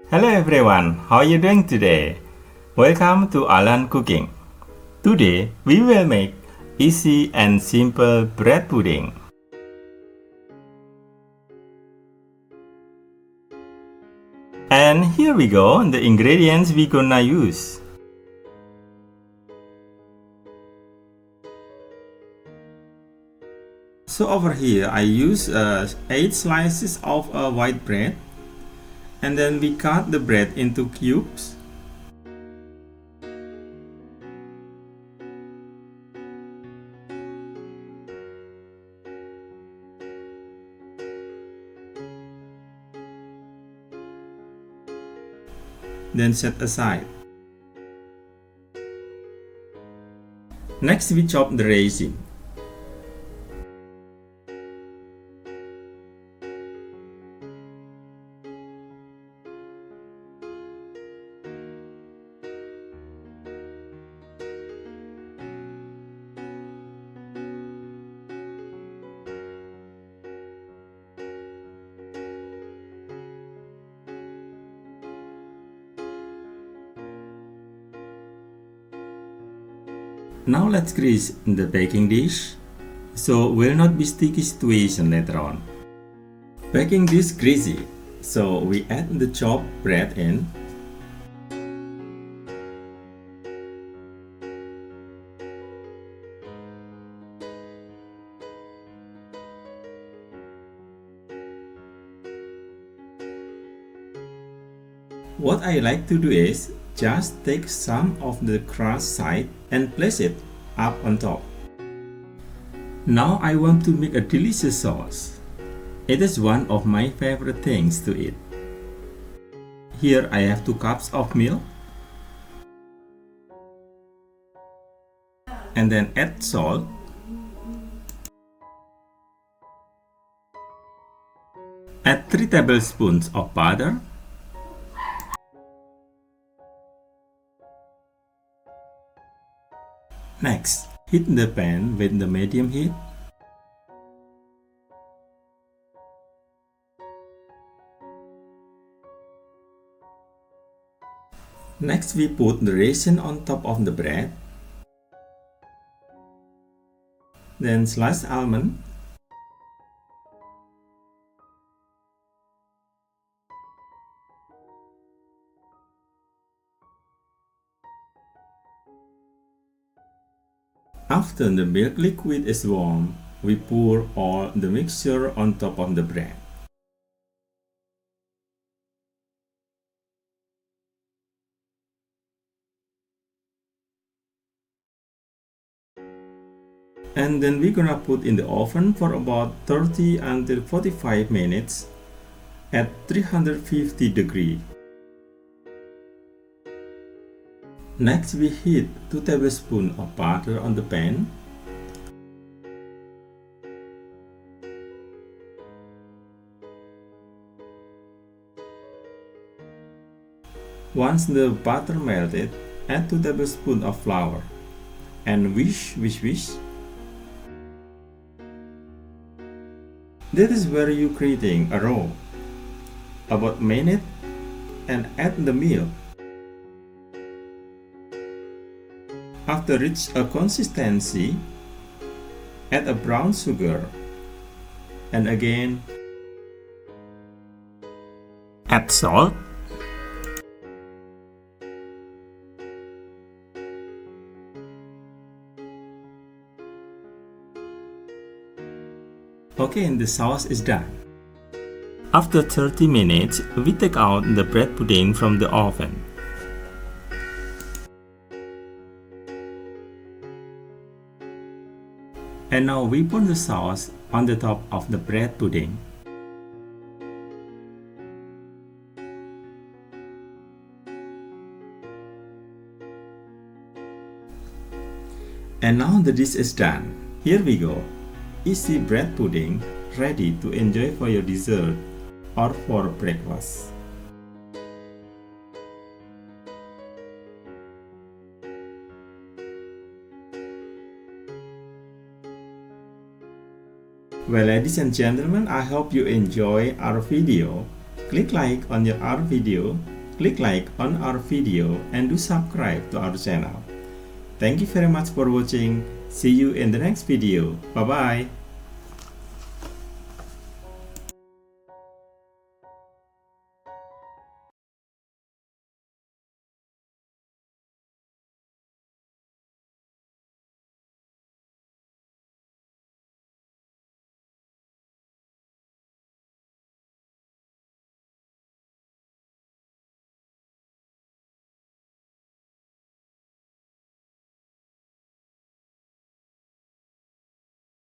Hello everyone, how are you doing today? Welcome to Alan Cooking. Today we will make easy and simple bread pudding. And here we go, the ingredients we gonna use. So over here I use 8 slices of white bread, and then we cut the bread into cubes. Then set aside. Next we chop the raisin. Now let's grease the baking dish, so will not be sticky situation later on. Baking dish greasy, so we add the chopped bread in. What I like to do is just take some of the crust side and place it up on top. Now I want to make a delicious sauce. It is one of my favorite things to eat. Here I have 2 cups of milk. And then add salt. Add 3 tablespoons of butter. Next, heat the pan with the medium heat. Next, we put the raisin on top of the bread. Then slice almond. After the milk liquid is warm, we pour all the mixture on top of the bread. And then we're gonna put in the oven for about 30 until 45 minutes at 350 degrees. Next, we heat 2 tablespoons of butter on the pan. Once the butter melted, add 2 tablespoons of flour and whisk. That is where you creating a roll. About a minute and add the milk. After reach a consistency, add a brown sugar and again add salt. Okay, and the sauce is done. After 30 minutes, we take out the bread pudding from the oven. And now we pour the sauce on the top of the bread pudding. And now the dish is done. Here we go. Easy bread pudding ready to enjoy for your dessert or for breakfast. Well, ladies and gentlemen, I hope you enjoy our video. Click like on our video click like on our video and do subscribe to our channel. Thank you very much for watching. See you in the next video. Bye bye.